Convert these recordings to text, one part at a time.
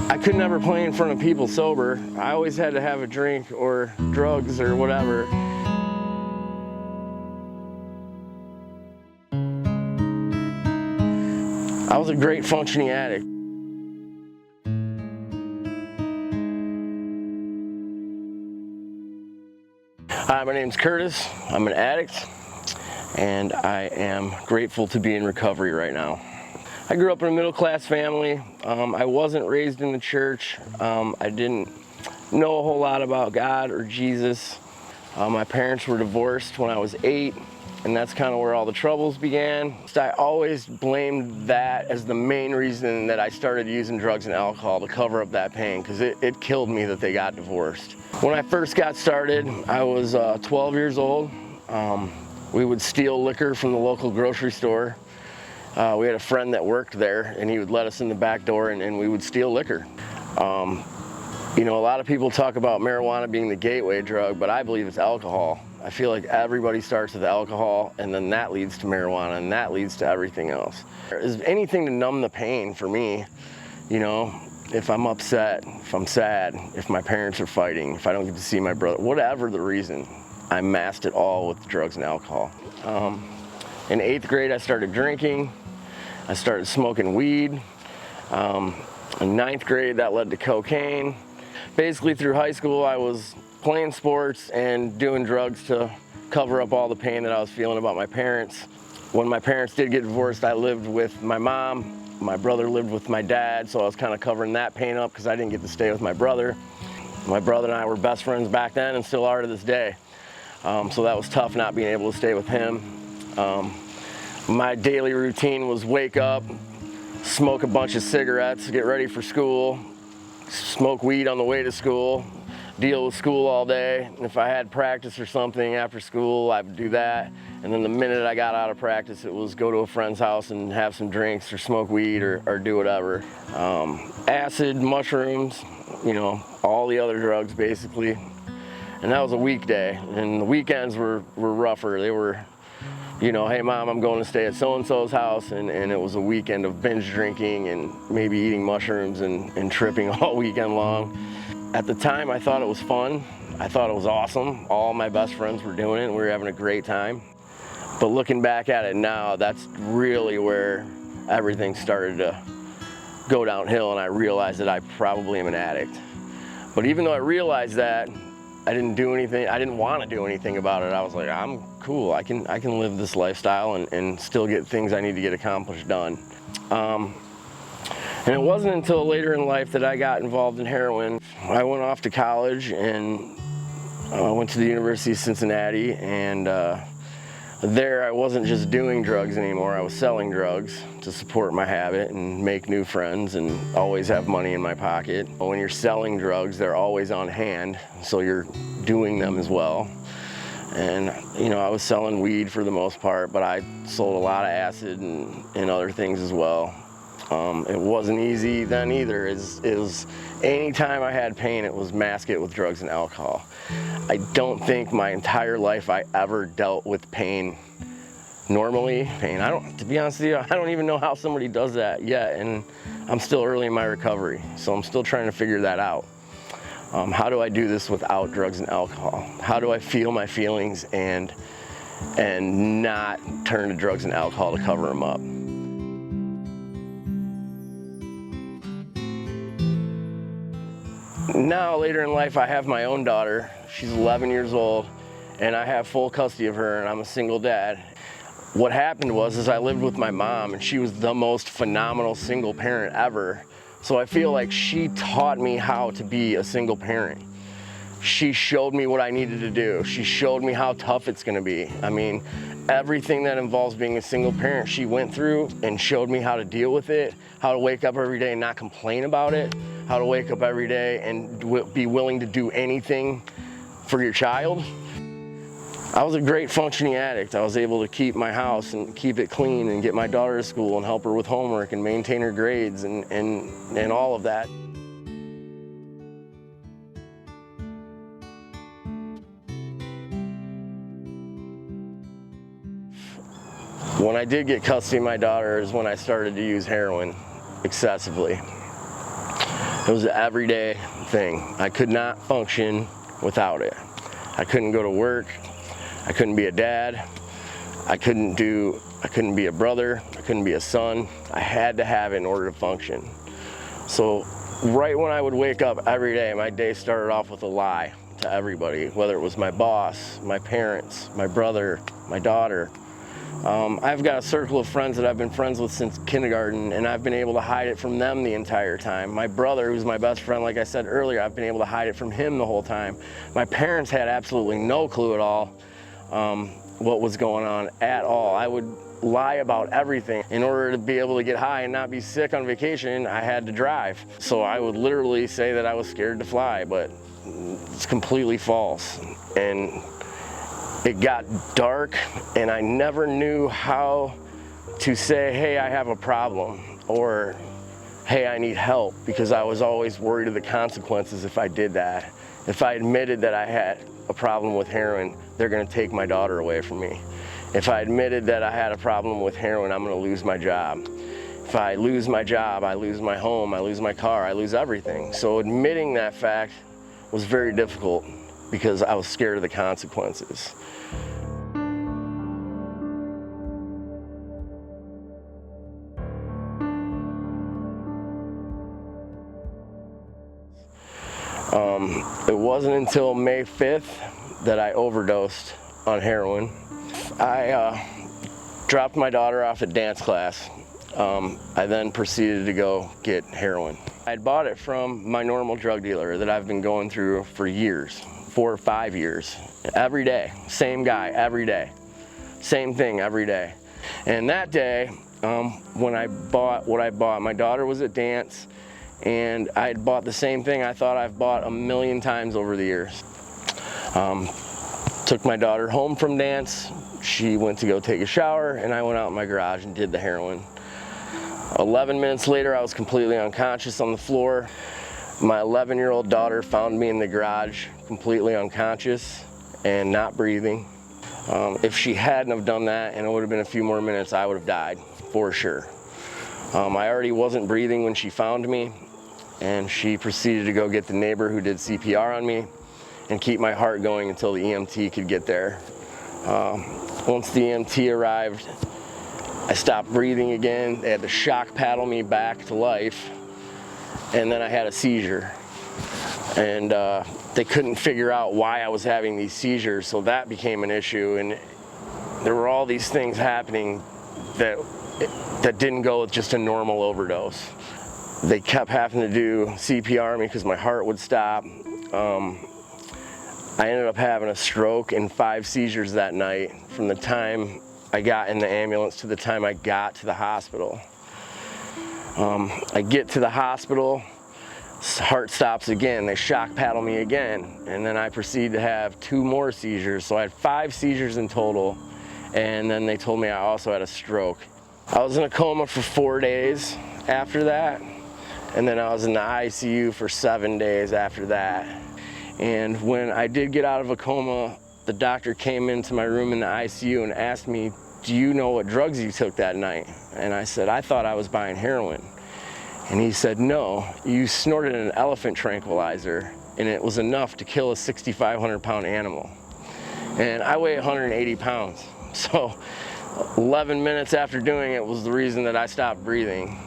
I could never play in front of people sober. I always had to have a drink or drugs or whatever. I was a great functioning addict. Hi, my name's Curtis. I'm an addict, and I am grateful to be in recovery right now. I grew up in a middle-class family. I wasn't raised in the church. I didn't know a whole lot about God or Jesus. My parents were divorced when I was 8, and that's kind of where all the troubles began. So I always blamed that as the main reason that I started using drugs and alcohol to cover up that pain, because it killed me that they got divorced. When I first got started, I was 12 years old. We would steal liquor from the local grocery store. We had a friend that worked there, and he would let us in the back door, and we would steal liquor. You know, a lot of people talk about marijuana being the gateway drug, but I believe it's alcohol. I feel like everybody starts with alcohol, and then that leads to marijuana, and that leads to everything else. Is anything to numb the pain for me, you know, if I'm upset, if I'm sad, if my parents are fighting, if I don't get to see my brother, whatever the reason, I masked it all with drugs and alcohol. In 8th grade, I started drinking. I started smoking weed. In 9th grade, that led to cocaine. Basically, through high school, I was playing sports and doing drugs to cover up all the pain that I was feeling about my parents. When my parents did get divorced, I lived with my mom. My brother lived with my dad, so I was kind of covering that pain up because I didn't get to stay with my brother. My brother and I were best friends back then and still are to this day. So that was tough not being able to stay with him. My daily routine was wake up, smoke a bunch of cigarettes, get ready for school, smoke weed on the way to school, deal with school all day. And if I had practice or something after school, I would do that. And then the minute I got out of practice, it was go to a friend's house and have some drinks or smoke weed or do whatever. Acid, mushrooms, you know, all the other drugs basically. And that was a weekday. And the weekends were rougher. They were, you know, hey mom, I'm going to stay at so-and-so's house, and it was a weekend of binge drinking and maybe eating mushrooms and tripping all weekend long. At the time, I thought it was fun. I thought it was awesome. All my best friends were doing it, and we were having a great time. But looking back at it now, that's really where everything started to go downhill, and I realized that I probably am an addict. But even though I realized that, I didn't do anything. I didn't want to do anything about it. I was like, I'm cool. I can live this lifestyle and still get things I need to get accomplished done. And it wasn't until later in life that I got involved in heroin. I went off to college and I went to the University of Cincinnati, and there I wasn't just doing drugs anymore. I was selling drugs to support my habit and make new friends and always have money in my pocket. When you're selling drugs, they're always on hand, so you're doing them as well. And you know, I was selling weed for the most part, but I sold a lot of acid and other things as well. It wasn't easy then either. It was anytime I had pain, it was mask it with drugs and alcohol. I don't think my entire life I ever dealt with pain normally. To be honest with you, I don't even know how somebody does that yet, and I'm still early in my recovery, so I'm still trying to figure that out. How do I do this without drugs and alcohol? How do I feel my feelings and not turn to drugs and alcohol to cover them up? Now, later in life, I have my own daughter. She's 11 years old, and I have full custody of her, and I'm a single dad. What happened was I lived with my mom, and she was the most phenomenal single parent ever. So I feel like she taught me how to be a single parent. She showed me what I needed to do. She showed me how tough it's gonna be. I mean, everything that involves being a single parent, she went through and showed me how to deal with it, how to wake up every day and not complain about it, how to wake up every day and be willing to do anything for your child. I was a great functioning addict. I was able to keep my house and keep it clean and get my daughter to school and help her with homework and maintain her grades and all of that. When I did get custody of my daughter is when I started to use heroin excessively. It was an everyday thing. I could not function without it. I couldn't go to work. I couldn't be a dad. I couldn't be a brother. I couldn't be a son. I had to have it in order to function. So right when I would wake up every day, my day started off with a lie to everybody, whether it was my boss, my parents, my brother, my daughter. I've got a circle of friends that I've been friends with since kindergarten, and I've been able to hide it from them the entire time. My brother, who's my best friend, like I said earlier, I've been able to hide it from him the whole time. My parents had absolutely no clue at all what was going on at all. I would lie about everything. In order to be able to get high and not be sick on vacation, I had to drive. So I would literally say that I was scared to fly, but it's completely false. And it got dark, and I never knew how to say, hey, I have a problem, or hey, I need help, because I was always worried of the consequences if I did that. If I admitted that I had a problem with heroin, they're gonna take my daughter away from me. If I admitted that I had a problem with heroin, I'm gonna lose my job. If I lose my job, I lose my home, I lose my car, I lose everything. So admitting that fact was very difficult because I was scared of the consequences. It wasn't until May 5th that I overdosed on heroin. I dropped my daughter off at dance class. I then proceeded to go get heroin. I'd bought it from my normal drug dealer that I've been going through for years, 4 or 5 years. Every day, same guy, every day. Same thing every day. And that day, when I bought what I bought, my daughter was at dance, and I had bought the same thing I thought I've bought a million times over the years. Took my daughter home from dance. She went to go take a shower, and I went out in my garage and did the heroin. 11 minutes later, I was completely unconscious on the floor. My 11-year-old daughter found me in the garage, completely unconscious and not breathing. If she hadn't have done that, and it would have been a few more minutes, I would have died, for sure. I already wasn't breathing when she found me, and she proceeded to go get the neighbor who did CPR on me and keep my heart going until the EMT could get there. Once the EMT arrived, I stopped breathing again. They had to shock paddle me back to life, and then I had a seizure. And they couldn't figure out why I was having these seizures, so that became an issue. And there were all these things happening that didn't go with just a normal overdose. They kept having to do CPR on me because my heart would stop. I ended up having a stroke and 5 seizures that night from the time I got in the ambulance to the time I got to the hospital. I get to the hospital, heart stops again, they shock paddle me again, and then I proceed to have 2 more seizures. So I had 5 seizures in total, and then they told me I also had a stroke. I was in a coma for 4 days after that, and then I was in the ICU for 7 days after that. And when I did get out of a coma, the doctor came into my room in the ICU and asked me, "Do you know what drugs you took that night?" And I said, "I thought I was buying heroin." And he said, "No, you snorted an elephant tranquilizer, and it was enough to kill a 6,500-pound animal." And I weigh 180 pounds, so 11 minutes after doing it was the reason that I stopped breathing.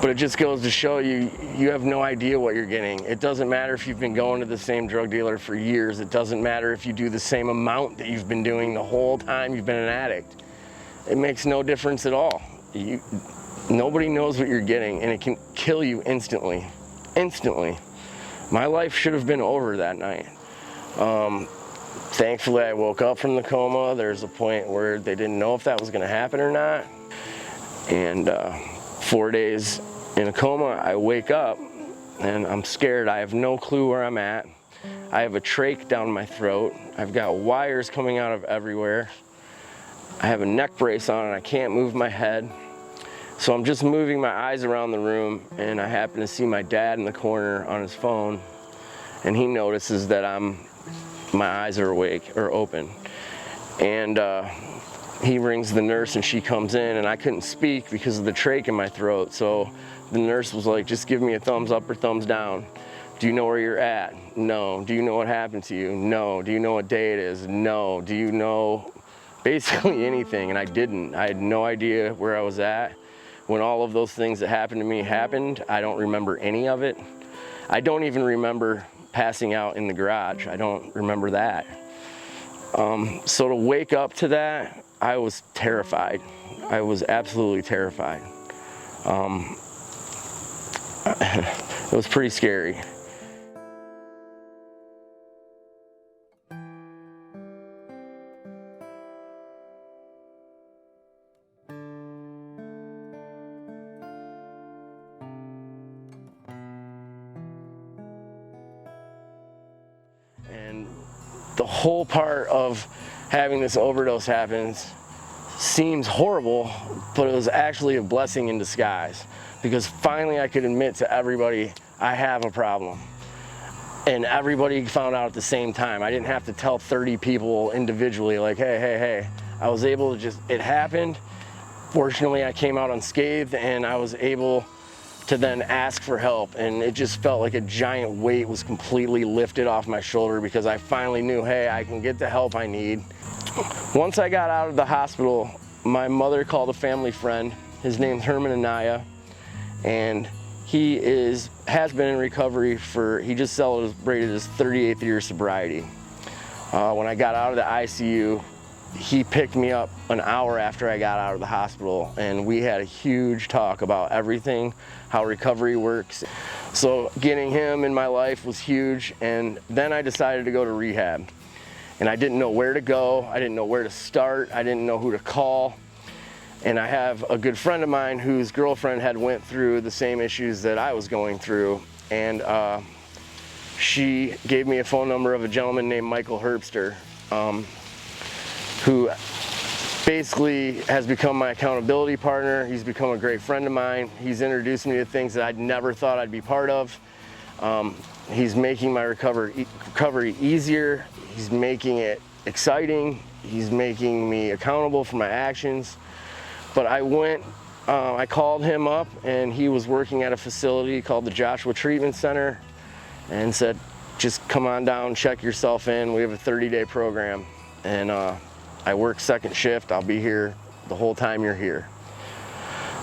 But it just goes to show you, you have no idea what you're getting. It doesn't matter if you've been going to the same drug dealer for years. It doesn't matter if you do the same amount that you've been doing the whole time you've been an addict. It makes no difference at all. Nobody knows what you're getting, and it can kill you instantly. Instantly. My life should have been over that night. Thankfully, I woke up from the coma. There's a point where they didn't know if that was going to happen or not. And 4 days in a coma, I wake up, and I'm scared. I have no clue where I'm at. I have a trach down my throat. I've got wires coming out of everywhere. I have a neck brace on, and I can't move my head. So I'm just moving my eyes around the room, and I happen to see my dad in the corner on his phone, and he notices that my eyes are awake or open. And he rings the nurse and she comes in, and I couldn't speak because of the trach in my throat. So the nurse was like, just give me a thumbs up or thumbs down. Do you know where you're at? No. Do you know what happened to you? No. Do you know what day it is? No. Do you know basically anything? And I didn't. I had no idea where I was at. When all of those things that happened to me happened, I don't remember any of it. I don't even remember passing out in the garage. I don't remember that. So to wake up to that, I was terrified. I was absolutely terrified. It was pretty scary. And the whole part of having this overdose happens seems horrible, but it was actually a blessing in disguise, because finally I could admit to everybody I have a problem. And everybody found out at the same time. I didn't have to tell 30 people individually, like, hey. I was able to just, it happened. Fortunately, I came out unscathed, and I was able to then ask for help, and it just felt like a giant weight was completely lifted off my shoulder, because I finally knew, hey, I can get the help I need. Once I got out of the hospital, my mother called a family friend. His name's Herman Anaya, and he has been in recovery he just celebrated his 38th year of sobriety. When I got out of the ICU, he picked me up an hour after I got out of the hospital, and we had a huge talk about everything, how recovery works. So getting him in my life was huge, and then I decided to go to rehab. And I didn't know where to go, I didn't know where to start, I didn't know who to call. And I have a good friend of mine whose girlfriend had went through the same issues that I was going through, and she gave me a phone number of a gentleman named Michael Herbster, who basically has become my accountability partner. He's become a great friend of mine. He's introduced me to things that I'd never thought I'd be part of. He's making my recovery easier. He's making it exciting. He's making me accountable for my actions. But I called him up, and he was working at a facility called the Joshua Treatment Center, and said, just come on down, check yourself in. We have a 30-day program. And I work second shift. I'll be here the whole time you're here.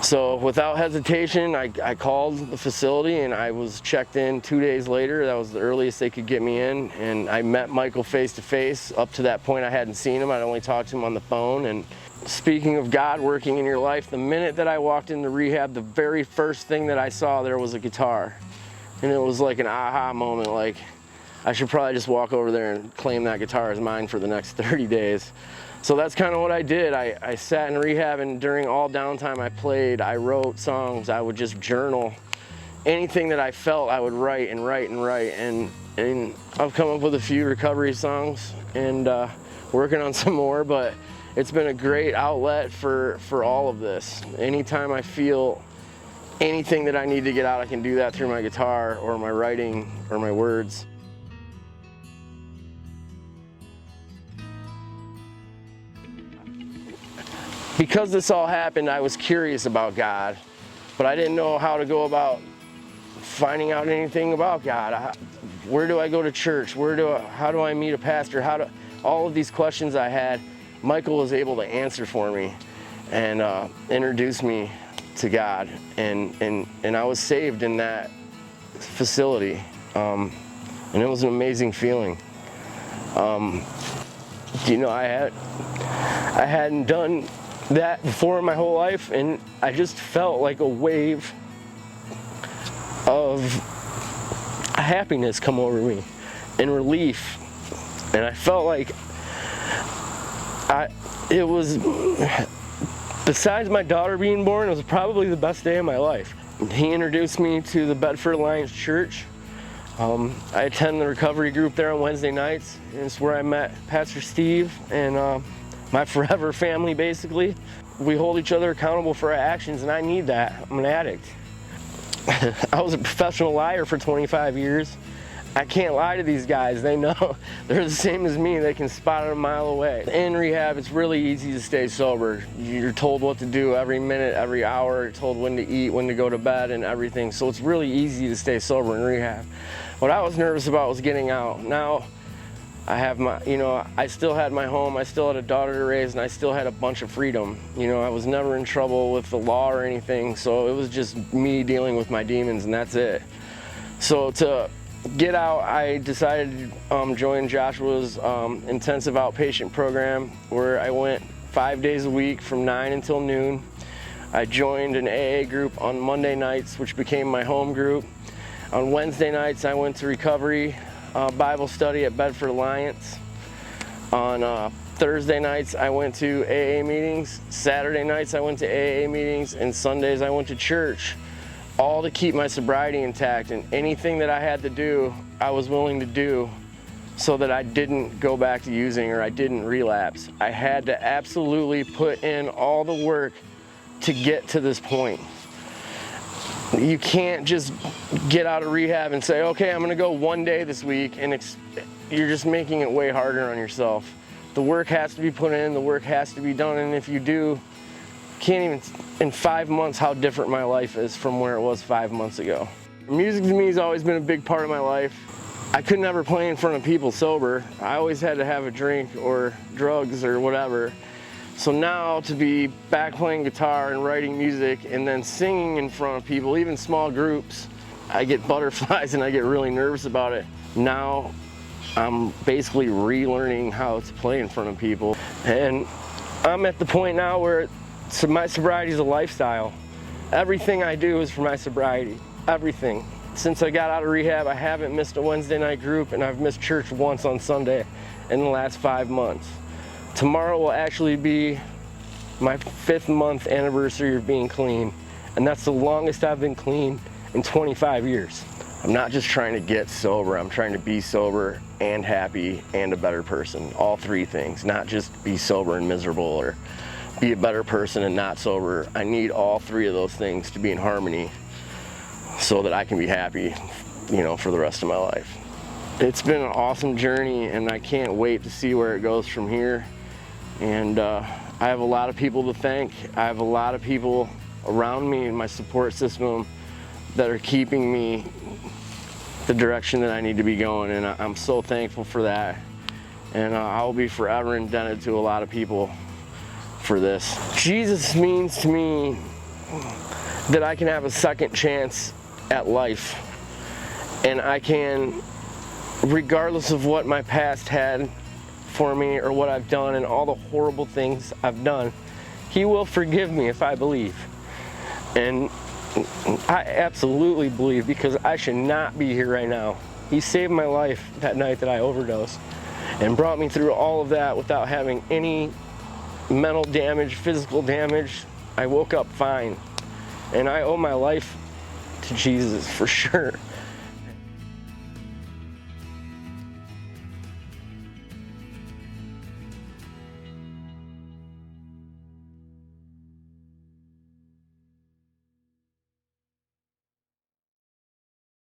So without hesitation, I called the facility, and I was checked in 2 days later. That was the earliest they could get me in. And I met Michael face to face. Up to that point, I hadn't seen him. I'd only talked to him on the phone. And speaking of God working in your life, the minute that I walked into rehab, the very first thing that I saw there was a guitar. And it was like an aha moment, like I should probably just walk over there and claim that guitar as mine for the next 30 days. So that's kind of what I did. I sat in rehab, and during all downtime I played, I wrote songs, I would just journal. Anything that I felt, I would write and write and write. And I've come up with a few recovery songs, and working on some more, but it's been a great outlet for all of this. Anytime I feel anything that I need to get out, I can do that through my guitar or my writing or my words. Because this all happened, I was curious about God, but I didn't know how to go about finding out anything about God. Where do I go to church? How do I meet a pastor? All of these questions I had, Michael was able to answer for me and introduce me to God, and I was saved in that facility, and it was an amazing feeling. You know, I hadn't done that before in my whole life, and I just felt like a wave of happiness come over me and relief, and I felt like it was, besides my daughter being born, it was probably the best day of my life. He introduced me to the Bedford Alliance Church. I attend the recovery group there on Wednesday nights, and it's where I met Pastor Steve and my forever family, basically. We hold each other accountable for our actions, and I need that. I'm an addict. I was a professional liar for 25 years. I can't lie to these guys. They know. They're the same as me. They can spot it a mile away. In rehab, it's really easy to stay sober. You're told what to do every minute, every hour. You're told when to eat, when to go to bed, and everything. So it's really easy to stay sober in rehab. What I was nervous about was getting out. Now, I have my, I still had my home, I still had a daughter to raise, and I still had a bunch of freedom. I was never in trouble with the law or anything, so it was just me dealing with my demons, and that's it. So to get out, I decided to join Joshua's intensive outpatient program, where I went 5 days a week from 9 until noon. I joined an AA group on Monday nights, which became my home group. On Wednesday nights, I went to recovery Bible study at Bedford Alliance. On Thursday nights, I went to AA meetings. Saturday nights, I went to AA meetings. And Sundays, I went to church, all to keep my sobriety intact. And anything that I had to do, I was willing to do so that I didn't go back to using or I didn't relapse. I had to absolutely put in all the work to get to this point. You can't just get out of rehab and say, okay, I'm going to go one day this week, and you're just making it way harder on yourself. The work has to be put in, the work has to be done, and if you do, can't even, in 5 months, how different my life is from where it was 5 months ago. Music to me has always been a big part of my life. I could never play in front of people sober. I always had to have a drink or drugs or whatever. So now to be back playing guitar and writing music and then singing in front of people, even small groups, I get butterflies and I get really nervous about it. Now I'm basically relearning how to play in front of people. And I'm at the point now where my sobriety is a lifestyle. Everything I do is for my sobriety, everything. Since I got out of rehab, I haven't missed a Wednesday night group, and I've missed church once on Sunday in the last 5 months. Tomorrow will actually be my 5th month anniversary of being clean, and that's the longest I've been clean in 25 years. I'm not just trying to get sober, I'm trying to be sober and happy and a better person. All 3 things, not just be sober and miserable or be a better person and not sober. I need all 3 of those things to be in harmony so that I can be happy, for the rest of my life. It's been an awesome journey, and I can't wait to see where it goes from here. And I have a lot of people to thank. I have a lot of people around me in my support system that are keeping me the direction that I need to be going, and I'm so thankful for that. And I'll be forever indebted to a lot of people for this. Jesus means to me that I can have a second chance at life, and I can, regardless of what my past had for me or what I've done and all the horrible things I've done, He will forgive me if I believe. And I absolutely believe, because I should not be here right now. He saved my life that night that I overdosed and brought me through all of that without having any mental damage, physical damage. I woke up fine, and I owe my life to Jesus for sure.